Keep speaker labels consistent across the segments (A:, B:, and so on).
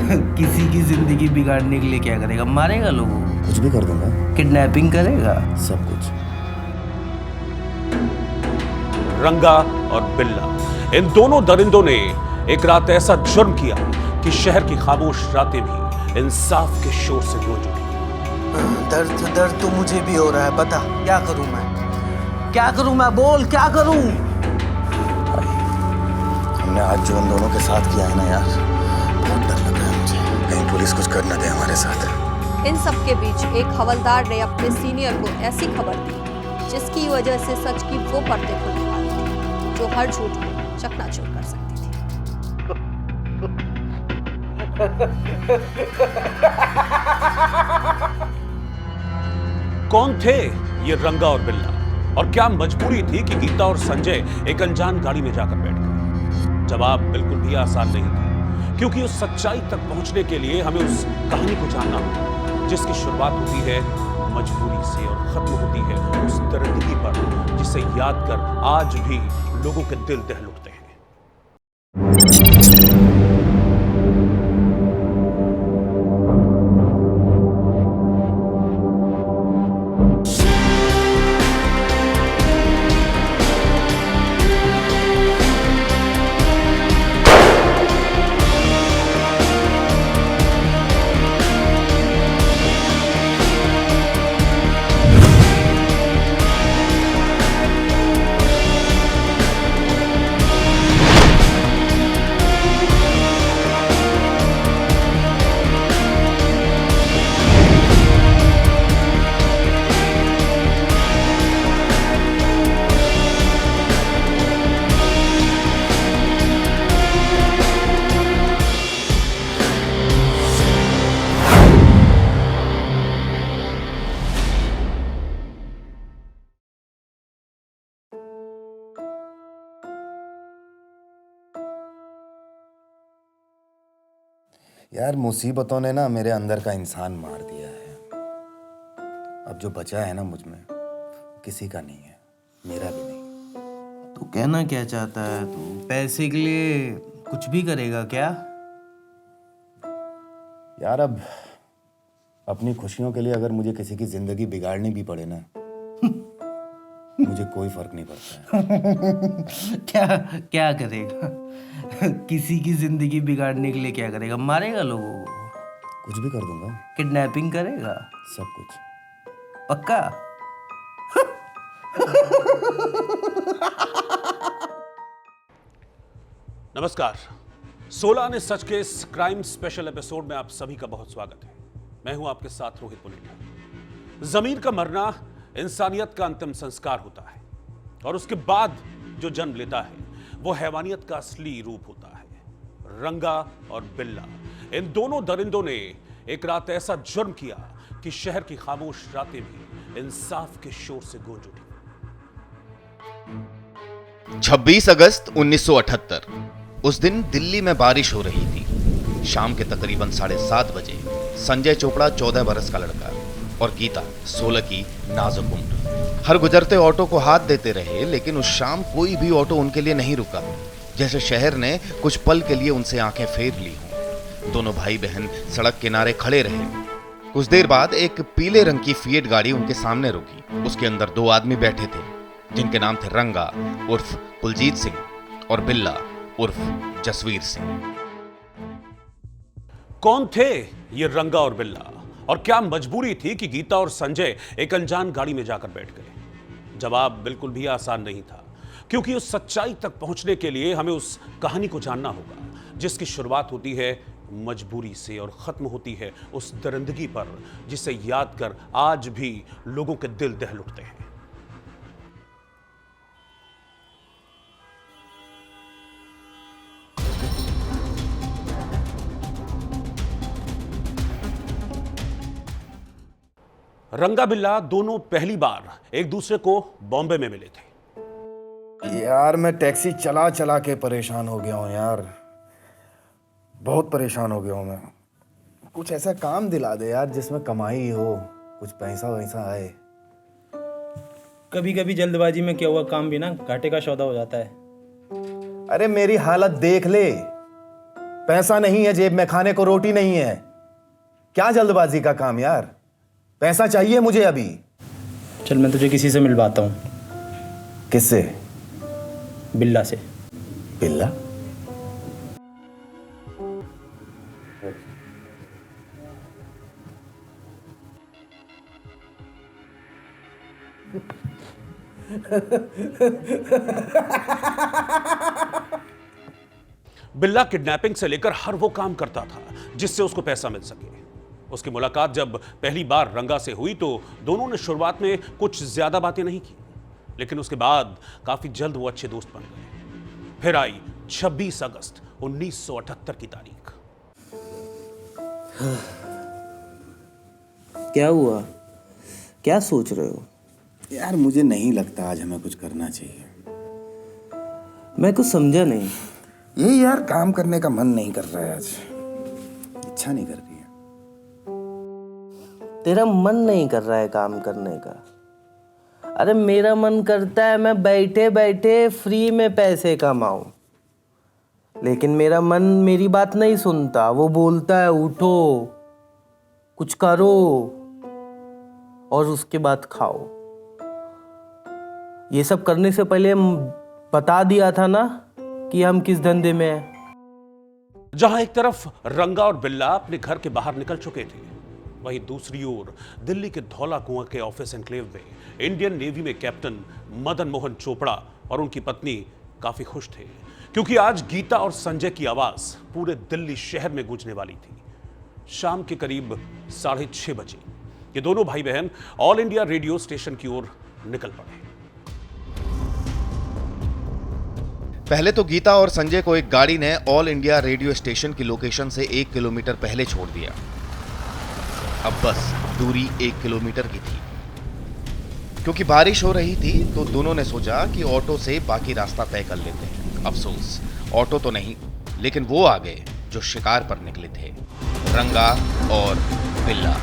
A: किसी की जिंदगी बिगाड़ने के लिए क्या करेगा? मारेगा लोगों को?
B: कुछ भी कर दूंगा।
A: किडनैपिंग करेगा?
B: सब कुछ।
C: रंगा और बिल्ला, इन दोनों दरिंदों ने एक रात ऐसा जुर्म किया कि शहर की खामोश रातें भी इंसाफ के शोर से गूंज उठी।
A: दर्द तो मुझे भी हो रहा है। बता क्या करूं मैं? क्या करूं मैं? बोल क्या करूं?
B: हमने आज जो उन दोनों के साथ किया है ना यार, बहुत डर लग रहा है मुझे। कहीं पुलिस कुछ कर न दे हमारे साथ।
D: इन सब के बीच एक हवलदार ने अपने सीनियर को ऐसी खबर दी जिसकी वजह से सच की वो परतें खुलने वाली थी जो हर झूठ को चकनाचूर कर सकती थी।
C: कौन थे ये रंगा और बिल्ला, और क्या मजबूरी थी कि गीता और संजय एक अनजान गाड़ी में जाकर बैठ गए? जवाब बिल्कुल भी आसान नहीं था, क्योंकि उस सच्चाई तक पहुंचने के लिए हमें उस कहानी को जानना होगा जिसकी शुरुआत होती है मजबूरी से और खत्म होती है उस दरिंदगी पर जिसे याद कर आज भी लोगों के दिल दहल उठते हैं।
B: यार मुसीबतों ने ना मेरे अंदर का इंसान मार दिया है। अब जो बचा है ना मुझ में, किसी का नहीं है, मेरा भी नहीं।
A: तू कहना क्या चाहता है? तू पैसे के लिए कुछ भी करेगा क्या?
B: यार अब अपनी खुशियों के लिए अगर मुझे किसी की जिंदगी बिगाड़नी भी पड़े ना, मुझे कोई फर्क नहीं पड़ता है।
A: क्या क्या करेगा? किसी की जिंदगी बिगाड़ने के लिए क्या करेगा? मारेगा लोगों को?
B: कुछ भी कर दूंगा।
A: किडनैपिंग करेगा?
B: सब कुछ।
A: पक्का?
C: नमस्कार, 16 आने सच के इस क्राइम स्पेशल एपिसोड में आप सभी का बहुत स्वागत है। मैं हूं आपके साथ रोहित पुनेरिया। जमीर का मरना इंसानियत का अंतिम संस्कार होता है, और उसके बाद जो जन्म लेता है वो हैवानियत का असली रूप होता है। रंगा और बिल्ला, इन दोनों दरिंदों ने एक रात ऐसा जुर्म किया कि शहर की खामोश रातें भी इंसाफ के शोर से गूंज उठी।
E: 26 अगस्त 1978। उस दिन दिल्ली में बारिश हो रही थी। शाम के तकरीबन 7:30 बजे संजय चोपड़ा 14 बरस का लड़का और गीता 16 की नाजुक उम्र हर गुजरते ऑटो को हाथ देते रहे, लेकिन उस शाम कोई भी ऑटो उनके लिए नहीं रुका, जैसे शहर ने कुछ पल के लिए उनसे आंखें फेर ली हों। दोनों भाई बहन सड़क किनारे खड़े रहे। कुछ देर बाद एक पीले रंग की फिएट गाड़ी उनके सामने रुकी। उसके अंदर 2 आदमी बैठे थे, जिनके नाम थे रंगा उर्फ कुलजीत सिंह और बिल्ला उर्फ जसवीर सिंह।
C: कौन थे ये रंगा और बिल्ला, और क्या मजबूरी थी कि गीता और संजय एक अनजान गाड़ी में जाकर बैठ गए? जवाब बिल्कुल भी आसान नहीं था, क्योंकि उस सच्चाई तक पहुंचने के लिए हमें उस कहानी को जानना होगा जिसकी शुरुआत होती है मजबूरी से और खत्म होती है उस दरिंदगी पर जिसे याद कर आज भी लोगों के दिल दहल उठते हैं। रंगा बिल्ला दोनों पहली बार एक दूसरे को बॉम्बे में मिले थे।
B: यार मैं टैक्सी चला चला के परेशान हो गया हूँ यार, बहुत परेशान हो गया हूँ मैं। कुछ ऐसा काम दिला दे यार जिसमें कमाई हो, कुछ पैसा वैसा आए।
F: कभी कभी जल्दबाजी में किया हुआ काम भी ना घाटे का सौदा हो जाता है।
B: अरे मेरी हालत देख ले, पैसा नहीं है जेब में, खाने को रोटी नहीं है। क्या जल्दबाजी का काम यार, पैसा चाहिए मुझे अभी।
F: चल मैं तुझे किसी से मिलवाता हूँ।
B: किससे?
F: बिल्ला से।
B: बिल्ला?
C: बिल्ला किडनैपिंग से लेकर हर वो काम करता था जिससे उसको पैसा मिल सके। उसकी मुलाकात जब पहली बार रंगा से हुई तो दोनों ने शुरुआत में कुछ ज्यादा बातें नहीं की, लेकिन उसके बाद काफी जल्द वो अच्छे दोस्त बन गए। फिर आई 26 अगस्त 1978 की तारीख।
G: क्या हुआ? क्या सोच रहे हो?
B: यार मुझे नहीं लगता आज हमें कुछ करना चाहिए।
G: मैं कुछ समझा नहीं।
B: ये यार काम करने का मन नहीं कर रहा है आज, इच्छा नहीं कर रही है।
G: तेरा मन नहीं कर रहा है काम करने का? अरे मेरा मन करता है मैं बैठे बैठे फ्री में पैसे कमाऊं, लेकिन मेरा मन मेरी बात नहीं सुनता। वो बोलता है उठो, कुछ करो और उसके बाद खाओ। ये सब करने से पहले बता दिया था ना कि हम किस धंधे में हैं।
C: जहां एक तरफ रंगा और बिल्ला अपने घर के बाहर निकल चुके थे, वहीं दूसरी ओर दिल्ली के धौला कुआं के ऑफिस एनक्लेव में इंडियन नेवी में कैप्टन मदन मोहन चोपड़ा और उनकी पत्नी काफी खुश थे, क्योंकि आज गीता और संजय की आवाज पूरे दिल्ली शहर में गूंजने वाली थी। शाम के करीब 6:30 बजे ये दोनों भाई बहन ऑल इंडिया रेडियो स्टेशन की ओर निकल पड़े।
E: पहले तो गीता और संजय को एक गाड़ी ने ऑल इंडिया रेडियो स्टेशन की लोकेशन से 1 किलोमीटर पहले छोड़ दिया। अब बस दूरी 1 किलोमीटर की थी। क्योंकि बारिश हो रही थी तो दोनों ने सोचा कि ऑटो से बाकी रास्ता तय कर लेते हैं। अफसोस ऑटो तो नहीं, लेकिन वो आ गए जो शिकार पर निकले थे, रंगा और बिल्ला।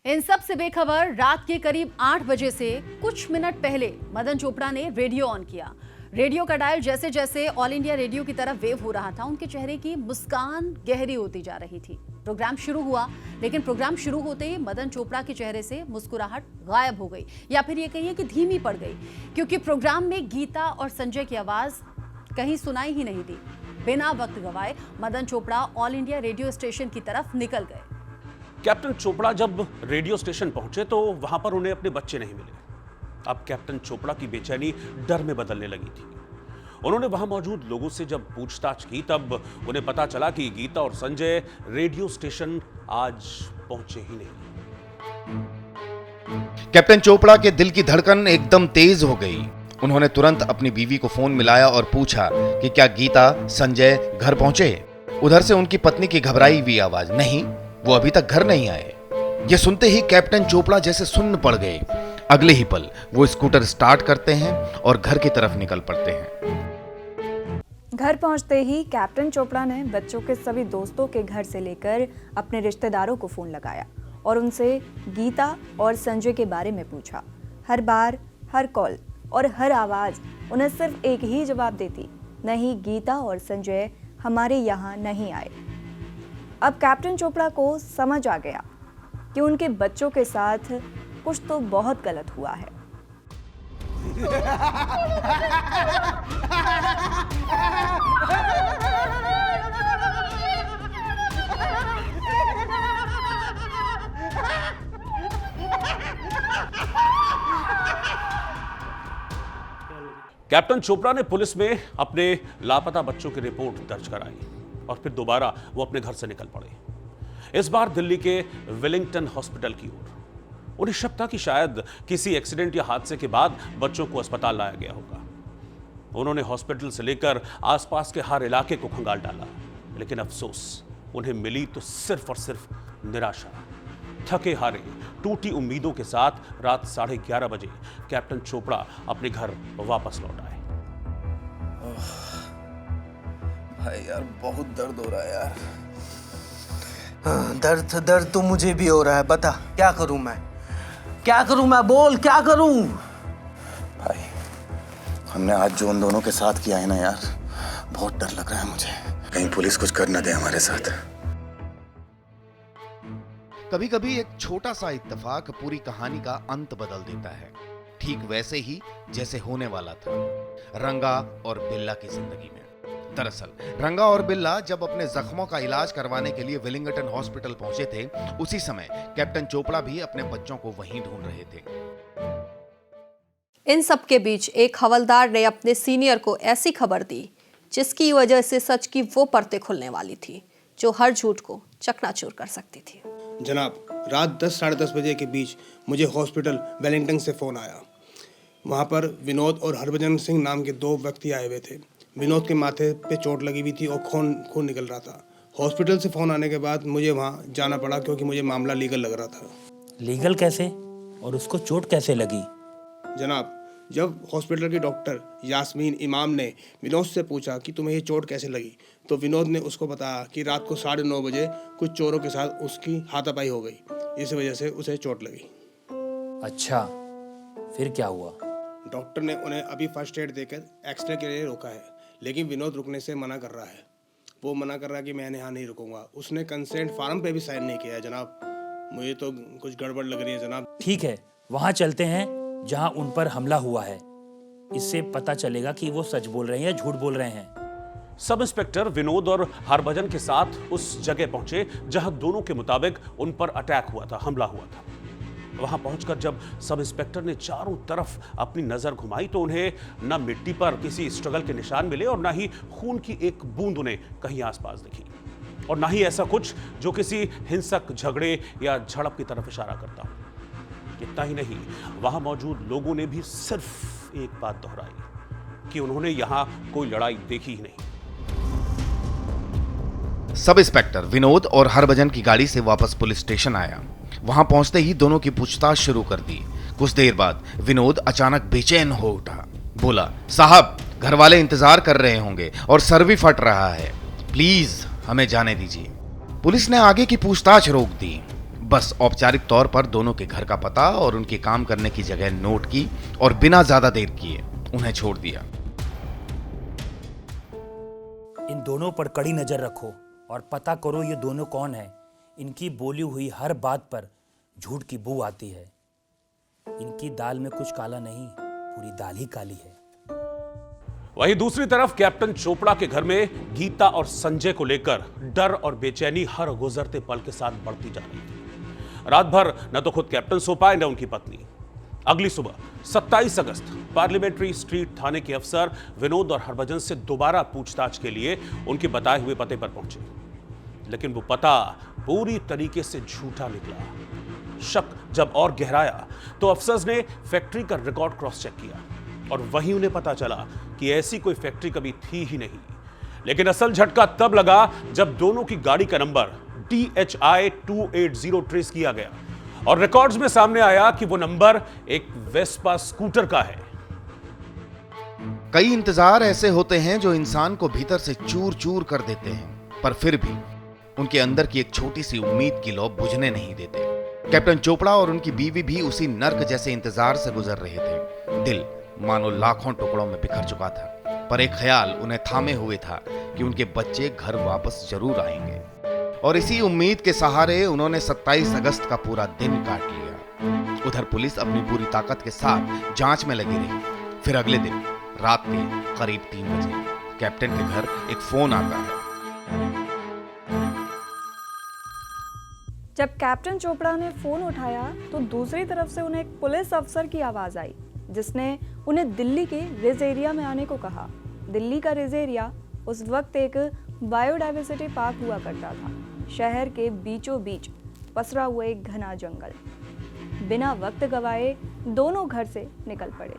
H: इन सब से बेखबर रात के करीब 8 बजे से कुछ मिनट पहले मदन चोपड़ा ने रेडियो ऑन किया। रेडियो का डायल जैसे जैसे ऑल इंडिया रेडियो की तरफ वेव हो रहा था, उनके चेहरे की मुस्कान गहरी होती जा रही थी। प्रोग्राम शुरू हुआ, लेकिन प्रोग्राम शुरू होते ही मदन चोपड़ा के चेहरे से मुस्कुराहट गायब हो गई, या फिर ये कहिए कि धीमी पड़ गई, क्योंकि प्रोग्राम में गीता और संजय की आवाज कहीं सुनाई ही नहीं दी। बिना वक्त गवाए Madan Chopra all India radio station की तरफ निकल गए।
C: कैप्टन चोपड़ा जब रेडियो स्टेशन पहुंचे तो वहां पर उन्हें अपने बच्चे नहीं मिले। अब कैप्टन चोपड़ा की बेचैनी डर में बदलने लगी थी। उन्होंने वहां मौजूद लोगों से जब पूछताछ की तब उन्हें पता चला कि गीता और संजय रेडियो स्टेशन आज पहुंचे ही नहीं।
E: कैप्टन चोपड़ा के दिल की धड़कन एकदम तेज हो गई। उन्होंने तुरंत अपनी बीवी को फोन मिलाया और पूछा कि क्या गीता संजय घर पहुंचे। उधर से उनकी पत्नी की घबराई हुई आवाज, नहीं, वो अभी तक घर नहीं आए। ये सुनते ही कैप्टन चोपड़ा जैसे सुन्न पड़ गए। अगले ही पल वो स्कूटर स्टार्ट करते हैं और घर की तरफ निकल पड़ते हैं।
I: घर पहुंचते ही कैप्टन चोपड़ा ने बच्चों के सभी दोस्तों के घर से लेकर अपने रिश्तेदारों को फोन लगाया और उनसे गीता और संजय के बारे में पूछा। हर बार, हर कॉल और हर आवाज उन्हें सिर्फ एक ही जवाब देती, नहीं, गीता और संजय हमारे यहाँ नहीं आए। अब कैप्टन चोपड़ा को समझ आ गया कि उनके बच्चों के साथ कुछ तो बहुत गलत हुआ है।
C: कैप्टन चोपड़ा ने पुलिस में अपने लापता बच्चों की रिपोर्ट दर्ज कराई और फिर दोबारा वो अपने घर से निकल पड़े। इस बार दिल्ली के वेलिंगटन हॉस्पिटल की ओर। उन्हें शक था कि शायद किसी एक्सीडेंट या हादसे के बाद बच्चों को अस्पताल लाया गया होगा। उन्होंने हॉस्पिटल से लेकर आसपास के हर इलाके को खंगाल डाला, लेकिन अफसोस उन्हें मिली तो सिर्फ और सिर्फ निराशा। थके हारे, टूटी उम्मीदों के साथ रात 11:30 बजे कैप्टन चोपड़ा अपने घर वापस लौट आए।
B: भाई यार बहुत दर्द हो रहा है यार।
A: दर्द तो मुझे भी हो रहा है। बता क्या करूं मैं, क्या करूं मैं, बोल क्या करूं।
B: भाई हमने आज जो उन दोनों के साथ किया है ना यार, बहुत डर लग रहा है मुझे, कहीं पुलिस कुछ कर न दे हमारे साथ।
E: कभी कभी एक छोटा सा इत्तेफाक पूरी कहानी का अंत बदल देता है, ठीक वैसे ही जैसे होने वाला था रंगा और बिल्ला की जिंदगी में। दरअसल रंगा और बिल्ला जब अपने जख्मों का इलाज करवाने के लिए विलिंगटन हॉस्पिटल पहुंचे थे, उसी समय कैप्टन चोपड़ा भी अपने बच्चों को वहीं ढूंढ रहे थे।
D: इन सब के बीच एक हवलदार ने अपने सीनियर को ऐसी खबर दी जिसकी वजह से सच की वो परतें खुलने वाली थी जो हर झूठ को चकनाचूर कर सकती थी।
J: जनाब, रात 10 साढ़े 10 बजे के बीच मुझे हॉस्पिटल वेलिंगटन से फ़ोन आया। वहाँ पर विनोद और हरभजन सिंह नाम के 2 व्यक्ति आए हुए थे। विनोद के माथे पे चोट लगी हुई थी और खून निकल रहा था। हॉस्पिटल से फ़ोन आने के बाद मुझे वहाँ जाना पड़ा क्योंकि मुझे मामला लीगल लग रहा था।
F: लीगल कैसे? और उसको चोट कैसे लगी?
J: जनाब, जब हॉस्पिटल के डॉक्टर यास्मीन इमाम ने विनोद से पूछा कि तुम्हें ये चोट कैसे लगी, तो विनोद ने उसको बताया कि रात को 9:30 बजे कुछ चोरों के साथ उसकी हाथापाई हो गई, इस वजह से उसे चोट लगी।
F: अच्छा, फिर क्या हुआ?
J: डॉक्टर ने उन्हें अभी फर्स्ट एड देकर एक्सरे के लिए रोका है, लेकिन विनोद रुकने से मना कर रहा है। वो मना कर रहा है कि मैं यहाँ नहीं रुकूंगा। उसने कंसेंट फार्म पे भी साइन नहीं किया है जनाब। मुझे तो कुछ गड़बड़ लग रही है जनाब।
F: ठीक है, वहाँ चलते हैं जहाँ उन पर हमला हुआ है। इससे पता चलेगा कि वो सच बोल रहे हैं या झूठ बोल रहे हैं।
C: सब इंस्पेक्टर विनोद और हरभजन के साथ उस जगह पहुंचे जहां दोनों के मुताबिक उन पर अटैक हुआ था, हमला हुआ था। वहां पहुंचकर जब सब इंस्पेक्टर ने चारों तरफ अपनी नजर घुमाई तो उन्हें न मिट्टी पर किसी स्ट्रगल के निशान मिले और न ही खून की एक बूंद उन्हें कहीं आसपास दिखी, और न ही ऐसा कुछ जो किसी हिंसक झगड़े या झड़प की तरफ इशारा करता हो। इतना ही नहीं, वहां मौजूद लोगों ने भी सिर्फ एक बात दोहराई कि उन्होंने यहां कोई लड़ाई देखी ही नहीं।
E: सब इंस्पेक्टर विनोद और हरभजन की गाड़ी से वापस पुलिस स्टेशन आया। वहां पहुंचते ही दोनों की पूछताछ शुरू कर दी। कुछ देर बाद विनोद अचानक बेचैन हो उठा। बोला, साहब, घर वाले इंतजार कर रहे होंगे और सर भी फट रहा है, प्लीज हमें जाने दीजिए। पुलिस ने आगे की पूछताछ रोक दी। बस औपचारिक तौर पर दोनों के घर का पता और उनके काम करने की जगह नोट की और बिना ज्यादा देर किए उन्हें छोड़ दिया।
F: इन दोनों पर कड़ी नजर रखो और पता करो ये दोनों कौन है। इनकी बोली हुई हर बात पर झूठ की बू आती है। इनकी दाल में कुछ काला नहीं, पूरी दाल ही काली है।
C: वहीं दूसरी तरफ कैप्टन चोपड़ा के घर में गीता और संजय को लेकर डर और बेचैनी हर गुजरते पल के साथ बढ़ती जा रही थी। रात भर न तो खुद कैप्टन सो पाए न उनकी पत्नी। अगली सुबह 27 अगस्त पार्लियामेंट्री स्ट्रीट थाने के अफसर विनोद और हरभजन से दोबारा पूछताछ के लिए उनके बताए हुए पते पर पहुंचे, लेकिन वो पता पूरी तरीके से झूठा निकला। शक जब और गहराया तो अफसर्स ने फैक्ट्री का रिकॉर्ड क्रॉस चेक किया और वहीं उन्हें पता चला कि ऐसी कोई फैक्ट्री कभी थी ही नहीं। लेकिन असल झटका तब लगा जब दोनों की गाड़ी का नंबर DHI 280 ट्रेस किया गया और रिकॉर्ड्स में सामने आया कि वो नंबर एक वेस्पा स्कूटर का है।
E: कई इंतजार ऐसे होते हैं जो इंसान को भीतर से चूर चूर कर देते हैं, पर फिर भी उनके अंदर की एक छोटी सी उम्मीद की लौ बुझने नहीं देते। कैप्टन चोपड़ा और उनकी बीवी भी उसी नर्क जैसे इंतजार से गुजर रहे थे। दिल मानो लाखों टुकड़ों में बिखर चुका था, पर एक ख्याल उन्हें थामे हुए था कि उनके बच्चे घर वापस जरूर आएंगे। और इसी उम्मीद के सहारे उन्होंने 27 अगस्त का पूरा दिन काट लिया। उधर पुलिस अपनी पूरी ताकत के साथ जांच में लगी रही। फिर अगले दिन रात के करीब 3 बजे कैप्टन के घर एक फोन आता है।
I: जब कैप्टन चोपड़ा ने फोन उठाया तो दूसरी तरफ से उन्हें एक पुलिस अफसर की आवाज आई, जिसने उन्हें दिल्ली के रिज एरिया में आने को कहा। दिल्ली का रिज एरिया उस वक्त एक बायोडाइवर्सिटी पार्क हुआ करता था, शहर के बीचों बीच पसरा हुआ एक घना जंगल। बिना वक्त गवाए दोनों घर से निकल पड़े।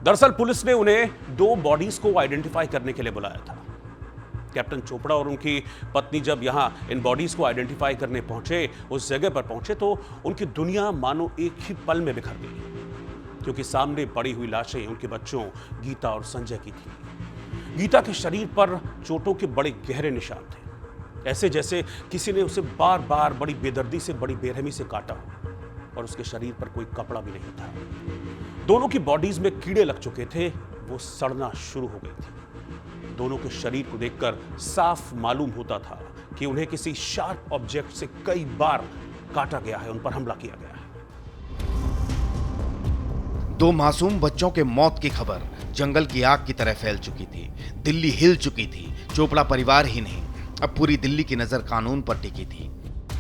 C: दरअसल पुलिस ने उन्हें 2 बॉडीज को आइडेंटिफाई करने के लिए बुलाया था। कैप्टन चोपड़ा और उनकी पत्नी जब यहां इन बॉडीज को आइडेंटिफाई करने पहुंचे, उस जगह पर पहुंचे, तो उनकी दुनिया मानो एक ही पल में बिखर गई, क्योंकि सामने पड़ी हुई लाशें उनके बच्चों गीता और संजय की थी। गीता के शरीर पर चोटों के बड़े गहरे निशान थे, ऐसे जैसे किसी ने उसे बार बार बड़ी बेदर्दी से, बड़ी बेरहमी से काटा हो, और उसके शरीर पर कोई कपड़ा भी नहीं था। दोनों की बॉडीज में कीड़े लग चुके थे वो सड़ना शुरू हो गई थी। दोनों के शरीर को देखकर साफ मालूम होता था कि उन्हें किसी शार्प ऑब्जेक्ट से कई बार काटा गया है, उन पर हमला किया गया है।
E: दो मासूम बच्चों के मौत की खबर जंगल की आग की तरह फैल चुकी थी। दिल्ली हिल चुकी थी। चोपड़ा परिवार ही नहीं, अब पूरी दिल्ली की नजर कानून पर टिकी थी।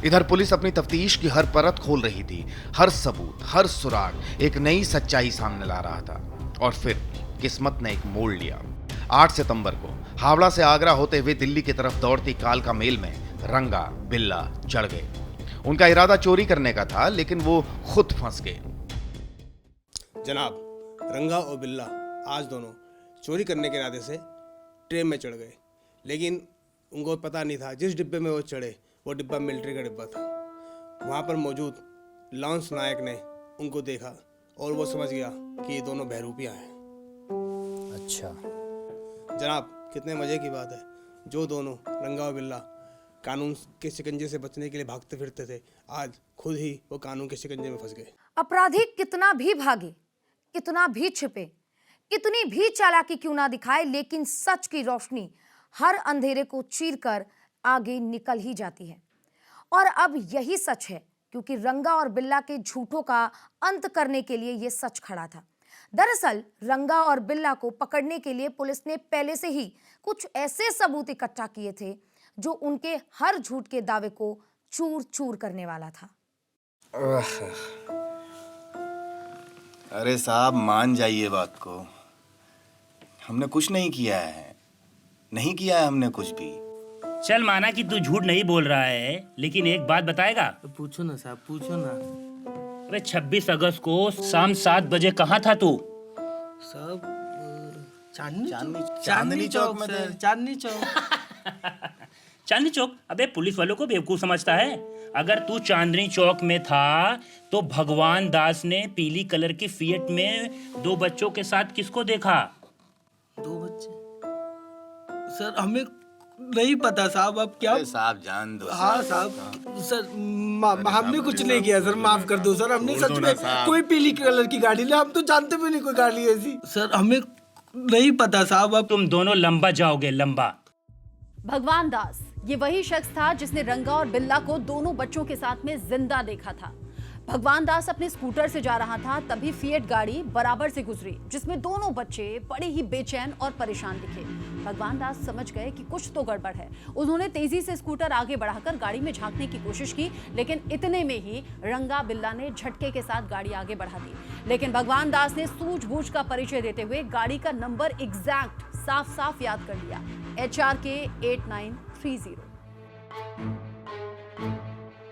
E: इधर पुलिस अपनी तफ्तीश की हर परत खोल रही थी। हर सबूत, हर सुराग एक नई सच्चाई सामने ला रहा था। और फिर किस्मत ने एक मोड़ लिया। 8 सितंबर को हावड़ा से आगरा होते हुए दिल्ली की तरफ दौड़ती काल का मेल में रंगा बिल्ला चढ़ गए। उनका इरादा चोरी करने का था, लेकिन वो खुद फंस गए।
J: जनाब, रंगा और बिल्ला आज दोनों चोरी करने के इरादे से ट्रेन में चढ़ गए, लेकिन उनको पता नहीं था जिस डिब्बे में वो चढ़े वो डिब्बा मिलिट्री का डिब्बा था। वहाँ पर मौजूद लॉन्स नायक ने उनको देखा और वो समझ गया कि ये दोनों बहरूपियाँ हैं।
F: अच्छा,
J: जनाब, कितने मज़े की बात है, जो दोनों रंगा और बिल्ला कानून के शिकंजे से बचने के लिए भागते फिरते थे, आज खुद ही वो कानून के शिकंजे में फंस गए।
K: अपराधी कितना भी भागे, कितना भी छिपे, कितनी भी चालाकी क्यों ना दिखाए, लेकिन सच की रोशनी हर अंधेरे को चीरकर आगे निकल ही जाती है। और अब यही सच है, क्योंकि रंगा और बिल्ला के झूठों का अंत करने के लिए यह सच खड़ा था। दरअसल रंगा और बिल्ला को पकड़ने के लिए पुलिस ने पहले से ही कुछ ऐसे सबूत इकट्ठा किए थे जो उनके हर झूठ के दावे को चूर चूर करने वाला था।
B: अरे साहब, मान जाइए बात को। हमने कुछ नहीं किया है, नहीं किया है हमने कुछ भी।
F: चल माना कि तू झूठ नहीं बोल रहा है, लेकिन एक बात बताएगा?
G: पूछो ना साहब, पूछो ना।
F: अरे 26 अगस्त को शाम 7 बजे कहाँ था तू?
G: साहब, चांदनी चौक में थे। चांदनी चौक।
F: चांदनी चौक? अबे पुलिस वालों को बेवकूफ समझता है। अगर तू चांदनी चौक में था तो भगवान दास ने पीली कलर की फिएट में 2 बच्चों के साथ किसको देखा?
G: 2 बच्चे? सर हमें नहीं पता साहब, अब क्या?
B: साहब जान दो।
G: हाँ साहब, सर हमने कुछ नहीं किया सर, माफ कर दो सर। हमने सच में कोई पीली कलर की गाड़ी नहीं, हम तो जानते भी नहीं कोई गाड़ी ऐसी। सर हमें नहीं पता साहब। अब
F: तुम दोनों लंबा जाओगे, लंबा।
H: भगवान दास ये वही शख्स था जिसने रंगा और बिल्ला को दोनों बच्चों के साथ में जिंदा देखा था। भगवान दास अपने स्कूटर से जा रहा था, तभी फिएट गाड़ी बराबर से गुजरी, जिसमें दोनों बच्चे बड़े ही बेचैन और परेशान दिखे। भगवान दास समझ गए कि कुछ तो गड़बड़ है। उन्होंने तेजी से स्कूटर आगे बढ़ाकर गाड़ी में झांकने की कोशिश की, लेकिन इतने में ही रंगा बिल्ला ने झटके के साथ गाड़ी आगे बढ़ा दी। लेकिन भगवान दास ने सूझबूझ का परिचय देते हुए गाड़ी का नंबर एग्जैक्ट साफ साफ याद कर लिया, HRK 8930।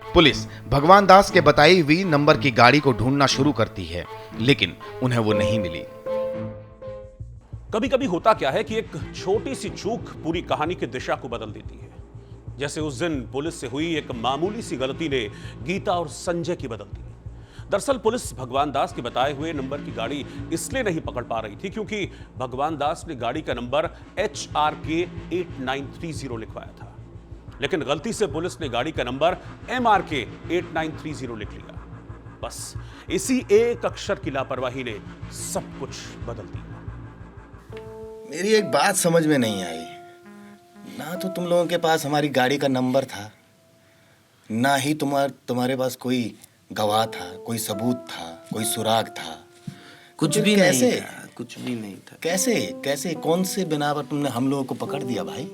E: पुलिस भगवान दास के बताई हुई नंबर की गाड़ी को ढूंढना शुरू करती है, लेकिन उन्हें वो नहीं मिली।
C: कभी कभी होता क्या है कि एक छोटी सी चूक पूरी कहानी की दिशा को बदल देती है। जैसे उस दिन पुलिस से हुई एक मामूली सी गलती ने गीता और संजय की बदल दी। दरअसल पुलिस भगवान दास के बताए हुए नंबर की गाड़ी इसलिए नहीं पकड़ पा रही थी क्योंकि भगवान दास ने गाड़ी का नंबर HRK 8930 लिखवाया था, लेकिन गलती से पुलिस ने गाड़ी का नंबर MRK 8930 लिख लिया। बस इसी एक अक्षर की लापरवाही ने सब कुछ बदल दिया।
B: मेरी एक बात समझ में नहीं आई, ना तो तुम लोगों के पास हमारी गाड़ी का नंबर था, ना ही तुम्हारे पास कोई गवाह था, कोई सबूत था, कोई सुराग था,
G: कुछ भी नहीं था। कुछ भी नहीं था।
B: कैसे कौन से बिना पर तुमने हम लोगों को पकड़ दिया भाई?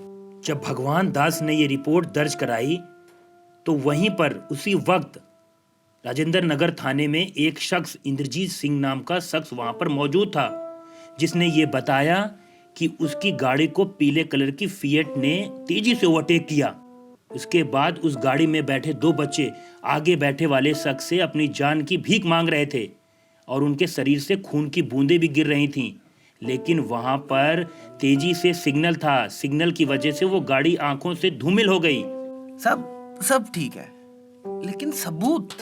F: जब भगवान दास ने ये रिपोर्ट दर्ज कराई तो वहीं पर उसी वक्त राजेंद्र नगर थाने में एक शख्स इंद्रजीत सिंह नाम का शख्स वहां पर मौजूद था, जिसने ये बताया कि उसकी गाड़ी को पीले कलर की फिएट ने तेजी से ओवरटेक किया। उसके बाद उस गाड़ी में बैठे 2 बच्चे आगे बैठे वाले शख्स से अपनी जान की भीख मांग रहे थे और उनके शरीर से खून की बूंदें भी गिर रही थीं, लेकिन वहां पर तेजी से सिग्नल था। सिग्नल की वजह से वो गाड़ी आंखों से धूमिल हो गई।
G: सब ठीक है, लेकिन सबूत?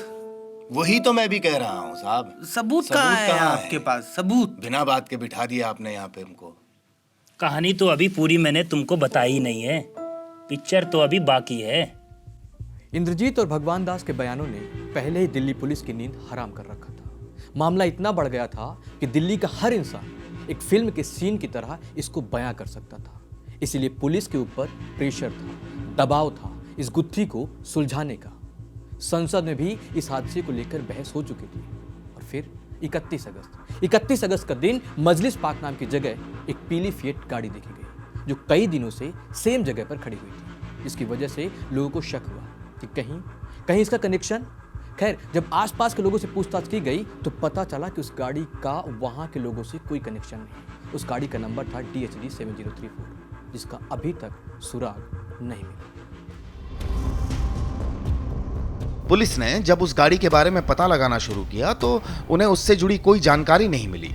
B: वही तो मैं भी कह रहा हूँ साहब।
G: सबूत कहाँ है आपके पास? सबूत
B: बिना बात के बिठा दिया आपने यहाँ पे हमको।
F: कहानी तो अभी पूरी मैंने तुमको बताई नहीं है, पिक्चर तो अभी बाकी है।
L: इंद्रजीत और भगवान दास के बयानों ने पहले ही दिल्ली पुलिस की नींद हराम कर रखा था। मामला इतना बढ़ गया था कि दिल्ली का हर इंसान एक फिल्म के सीन की तरह इसको बयां कर सकता था। इसीलिए पुलिस के ऊपर प्रेशर था, दबाव था इस गुत्थी को सुलझाने का। संसद में भी इस हादसे को लेकर बहस हो चुकी थी। और फिर 31 अगस्त का दिन मजलिस पाक नाम की जगह एक पीली फिएट गाड़ी देखी गई, जो कई दिनों से सेम जगह पर खड़ी हुई थी। इसकी वजह से लोगों को शक हुआ कि कहीं इसका कनेक्शन। खैर, जब आसपास के लोगों से पूछताछ की गई तो पता चला कि उस गाड़ी का वहां के लोगों से कोई कनेक्शन नहीं। उस गाड़ी का नंबर था DHD 7034, जिसका अभी तक सुराग नहीं मिला।
E: पुलिस ने जब उस गाड़ी के बारे में पता लगाना शुरू किया तो उन्हें उससे जुड़ी कोई जानकारी नहीं मिली।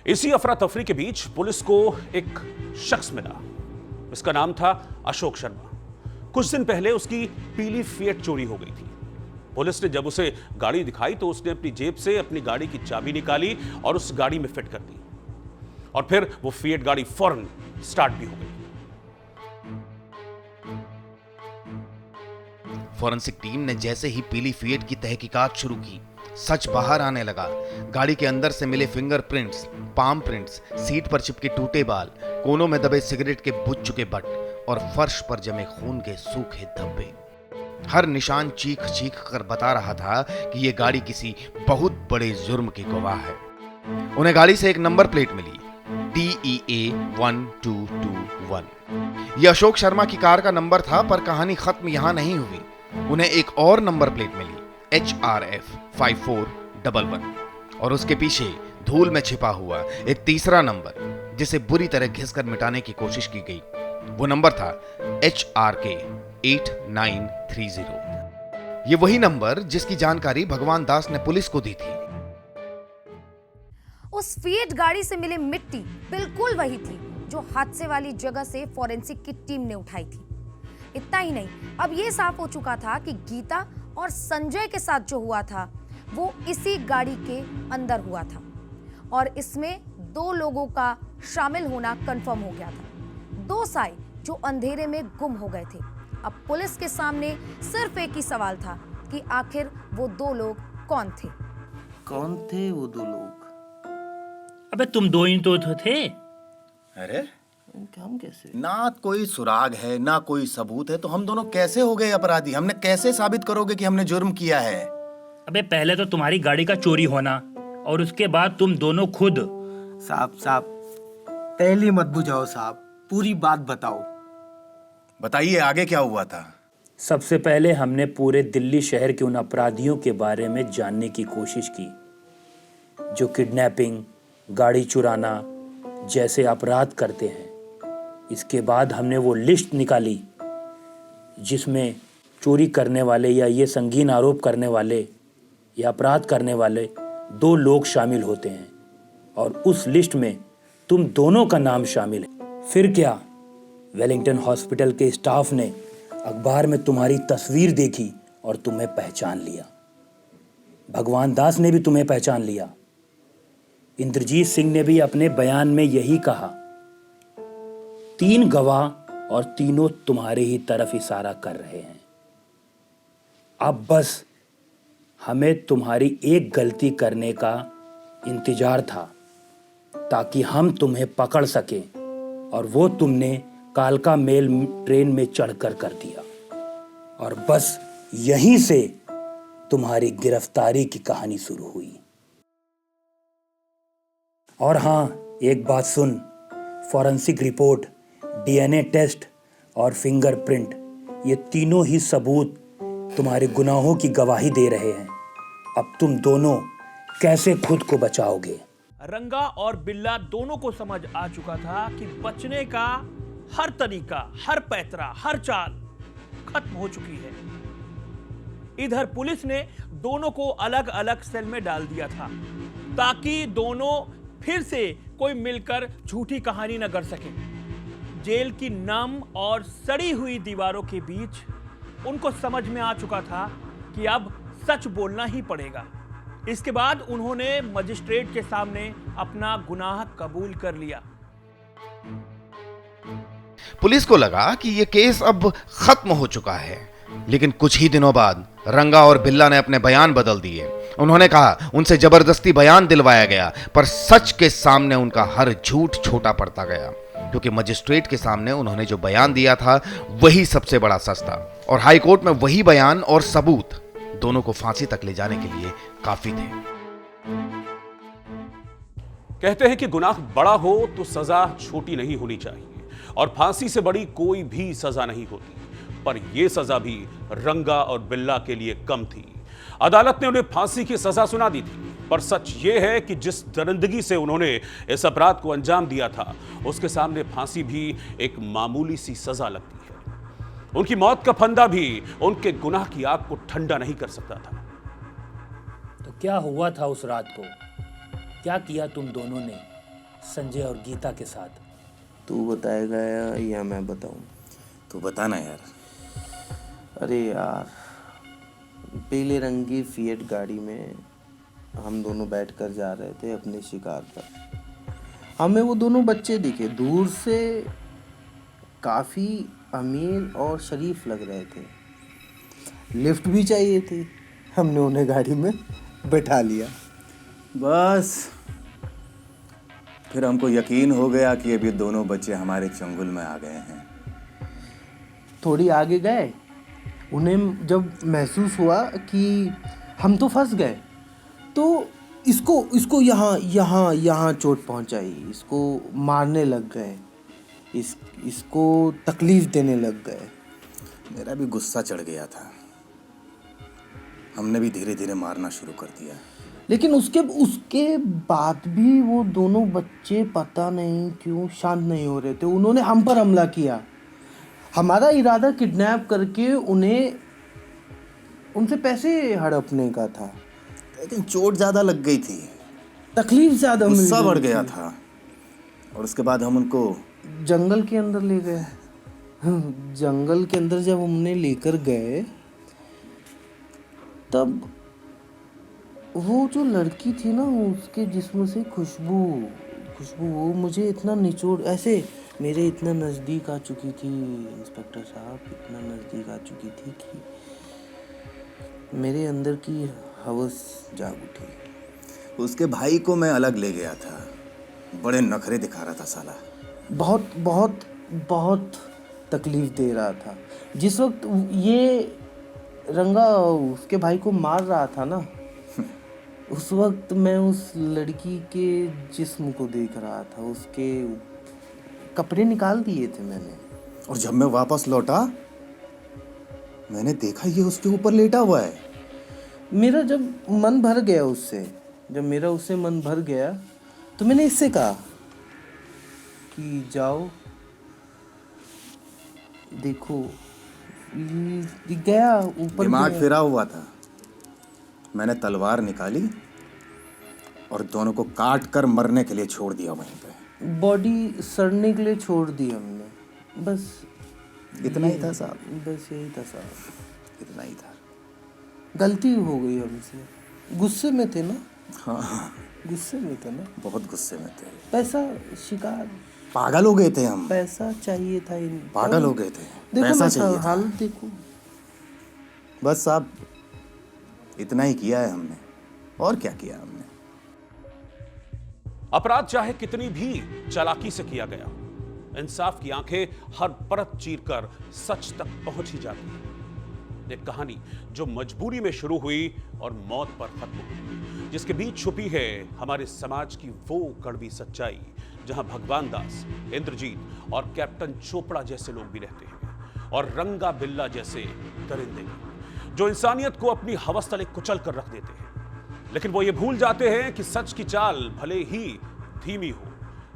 C: इसी अफरा तफरी के बीच पुलिस को एक शख्स मिला। इसका नाम था अशोक शर्मा। कुछ दिन पहले उसकी पीली फिएट चोरी हो गई थी। पुलिस ने जब उसे गाड़ी दिखाई तो उसने अपनी जेब से अपनी गाड़ी की चाबी निकाली और उस गाड़ी में फिट कर दी, और फिर वो फिएट गाड़ी फौरन स्टार्ट भी हो गई।
E: फॉरेंसिक टीम ने जैसे ही पीली फिएट की तहकीकात शुरू की, सच बाहर आने लगा। गाड़ी के अंदर से मिले फिंगरप्रिंट्स, पाम प्रिंट्स, सीट पर चिपके टूटे बाल, कोनों में दबे सिगरेट के बुझ चुके बट और फर्श पर जमे खून के सूखे धब्बे। हर निशान चीख चीख कर बता रहा था कि यह गाड़ी किसी बहुत बड़े जुर्म की गवाह है। उन्हें गाड़ी से एक नंबर प्लेट मिली, DEA 1221। यह अशोक शर्मा की कार का नंबर था, पर कहानी खत्म यहां नहीं हुई। उन्हें एक और नंबर प्लेट मिली, HRF 5411, और उसके पीछे धूल में छिपा हुआ एक तीसरा नंबर, जिसे बुरी तरह घिसकर मिटाने की कोशिश की गई। वो नंबर था HRK 8930। ये वही नंबर जिसकी जानकारी भगवान दास ने पुलिस को दी थी।
K: उस फिएट गाड़ी से मिली मिट्टी बिल्कुल वही थी जो हादसे वाली जगह से फॉरेंसिक की टीम ने उठाई थी। इतना ही नहीं, अब यह साफ हो चुका था कि गीता और संजय के साथ जो हुआ था वो इसी गाड़ी के अंदर हुआ था, और इसमें 2 लोगों का शामिल होना कंफर्म हो गया था। 2 साई जो अंधेरे में गुम हो गए थे। अब पुलिस के सामने सिर्फ एक ही सवाल था कि आखिर वो 2 लोग कौन थे।
G: कौन थे वो 2 लोग?
F: अबे तुम 2 ही तो थे।
B: अरे
G: हम कैसे?
B: ना कोई सुराग है ना कोई सबूत है, तो हम दोनों कैसे हो गए अपराधी? हमने कैसे साबित करोगे कि हमने जुर्म किया है?
F: अबे पहले तो तुम्हारी गाड़ी का चोरी होना, और उसके बाद तुम दोनों खुद।
A: साहब पहले मत बुझाओ साहब, पूरी बात बताओ।
B: बताइए आगे क्या हुआ था?
F: सबसे पहले हमने पूरे दिल्ली शहर के उन अपराधियों के बारे में जानने की कोशिश की जो किडनैपिंग, गाड़ी चुराना जैसे अपराध करते हैं। इसके बाद हमने वो लिस्ट निकाली जिसमें चोरी करने वाले या ये संगीन आरोप करने वाले या अपराध करने वाले 2 लोग शामिल होते हैं, और उस लिस्ट में तुम दोनों का नाम शामिल है। फिर क्या, वेलिंगटन हॉस्पिटल के स्टाफ ने अखबार में तुम्हारी तस्वीर देखी और तुम्हें पहचान लिया। भगवान दास ने भी तुम्हें पहचान लिया। इंद्रजीत सिंह ने भी अपने बयान में यही कहा। 3 गवाह और तीनों तुम्हारे ही तरफ इशारा कर रहे हैं। अब बस हमें तुम्हारी एक गलती करने का इंतजार था ताकि हम तुम्हें पकड़ सके, और वो तुमने कालका मेल ट्रेन में चढ़कर कर दिया, और बस यहीं से तुम्हारी गिरफ्तारी की कहानी शुरू हुई। और हाँ, एक बात सुन, फॉरेंसिक रिपोर्ट, DNA टेस्ट और फिंगरप्रिंट, ये तीनों ही सबूत तुम्हारे गुनाहों की गवाही दे रहे हैं। अब तुम दोनों कैसे खुद को बचाओगे?
M: रंगा और बिल्ला दोनों को समझ आ चुका था कि बचने का हर तरीका, हर पैतरा, हर चाल खत्म हो चुकी है। इधर पुलिस ने दोनों को अलग अलग सेल में डाल दिया था ताकि दोनों फिर से कोई मिलकर झूठी कहानी न कर सके। जेल की नम और सड़ी हुई दीवारों के बीच उनको समझ में आ चुका था कि अब सच बोलना ही पड़ेगा। इसके बाद उन्होंने मजिस्ट्रेट के सामने अपना गुनाह कबूल कर लिया।
E: पुलिस को लगा कि यह केस अब खत्म हो चुका है, लेकिन कुछ ही दिनों बाद रंगा और बिल्ला ने अपने बयान बदल दिए। उन्होंने कहा उनसे जबरदस्ती बयान दिलवाया गया, पर सच के सामने उनका हर झूठ छोटा पड़ता गया, क्योंकि मजिस्ट्रेट के सामने उन्होंने जो बयान दिया था वही सबसे बड़ा सच था, और हाई कोर्ट में वही बयान और सबूत दोनों को फांसी तक ले जाने के लिए काफी थे।
C: कहते हैं कि गुनाह बड़ा हो तो सजा छोटी नहीं होनी चाहिए, और फांसी से बड़ी कोई भी सजा नहीं होती, पर यह सजा भी रंगा और बिल्ला के लिए कम थी। अदालत ने उन्हें फांसी की सजा सुना दी थी, पर सच यह है कि जिस दरिंदगी से उन्होंने इस अपराध को अंजाम दिया था, उसके सामने फांसी भी एक मामूली सी सजा लगती है। उनकी मौत का फंदा भी उनके गुनाह की आग को ठंडा नहीं कर सकता था।
F: तो क्या हुआ था उस रात को? क्या किया तुम दोनों ने संजय और गीता के साथ?
G: तू बताएगा या मैं बताऊं?
B: तू बताना यार।
G: अरे यार, पीले रंग की फिएट गाड़ी में हम दोनों बैठकर जा रहे थे अपने शिकार पर। हमें वो दोनों बच्चे दिखे, दूर से काफ़ी अमीर और शरीफ लग रहे थे। लिफ्ट भी चाहिए थी, हमने उन्हें गाड़ी में बैठा लिया।
B: बस फिर हमको यकीन हो गया कि अब ये दोनों बच्चे हमारे चंगुल में आ गए हैं।
G: थोड़ी आगे गए, उन्हें जब महसूस हुआ कि हम तो फंस गए, तो इसको यहाँ चोट पहुंचाई, इसको मारने लग गए, इसको तकलीफ देने लग गए।
B: मेरा भी गुस्सा चढ़ गया था, हमने भी धीरे धीरे मारना शुरू कर दिया।
G: लेकिन उसके बाद भी वो दोनों बच्चे पता नहीं क्यों शांत नहीं हो रहे थे। उन्होंने हम पर हमला किया। हमारा इरादा किडनैप करके उनसे पैसे हड़पने का था,
B: लेकिन चोट ज़्यादा लग गई थी,
G: तकलीफ ज़्यादा,
B: गुस्सा बढ़ गया था, और उसके बाद हम उनको
G: जंगल के अंदर ले गए। जंगल के अंदर जब हमने लेकर गए, तब वो जो लड़की थी ना, उसके जिस्म से खुशबू वो मुझे इतना निचोड़, ऐसे मेरे इतना नज़दीक आ चुकी थी इंस्पेक्टर साहब, इतना नज़दीक आ चुकी थी कि मेरे अंदर की हवस जाग उठी।
B: उसके भाई को मैं अलग ले गया था, बड़े नखरे दिखा रहा था साला,
G: बहुत बहुत बहुत तकलीफ दे रहा था। जिस वक्त ये रंगा उसके भाई को मार रहा था ना, उस वक्त मैं उस लड़की के जिस्म को देख रहा था, उसके कपड़े निकाल दिए थे मैंने।
B: और जब मैं वापस लौटा, मैंने देखा ये उसके ऊपर लेटा हुआ है।
G: मेरा जब मन भर गया उससे, जब मेरा उससे मन भर गया, तो मैंने इससे कहा कि जाओ देखो, गया ऊपर,
B: दिमाग फिरा हुआ था। मैंने तलवार निकाली और दोनों को काट कर मरने के लिए छोड़ दिया वहीं पे।
G: बॉडी सड़ने के लिए छोड़ दी हमने, बस
B: इतना ही था साहब,
G: बस यही था साहब,
B: इतना ही था।
G: गलती हो गई हमसे, गुस्से में थे ना।
B: हाँ,
G: गुस्से में थे ना,
B: बहुत गुस्से में थे।
G: पैसा शिकार,
B: पागल हो गए थे हम,
G: पैसा चाहिए था इन,
B: पागल हो गए थे,
G: देखो
B: पैसा
G: ना
B: चाहिए था।
G: हाल देखो।
B: बस साहब इतना ही किया है हमने, और क्या किया हमने।
C: अपराध चाहे कितनी भी चालाकी से किया गया, इंसाफ की आंखें हर परत चीरकर सच तक पहुंच ही जाती है। एक कहानी जो मजबूरी में शुरू हुई और मौत पर खत्म हुई, जिसके बीच छुपी है हमारे समाज की वो कड़वी सच्चाई, जहां भगवान दास, इंद्रजीत और कैप्टन चोपड़ा जैसे लोग भी रहते हैं, और रंगा बिल्ला जैसे दरिंदे जो इंसानियत को अपनी हवस तले कुचल कर रख देते हैं। लेकिन वो ये भूल जाते हैं कि सच की चाल भले ही धीमी हो,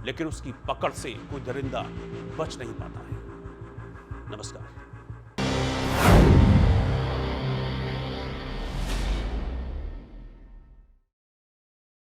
C: लेकिन उसकी पकड़ से कोई दरिंदा बच नहीं पाता है। नमस्कार।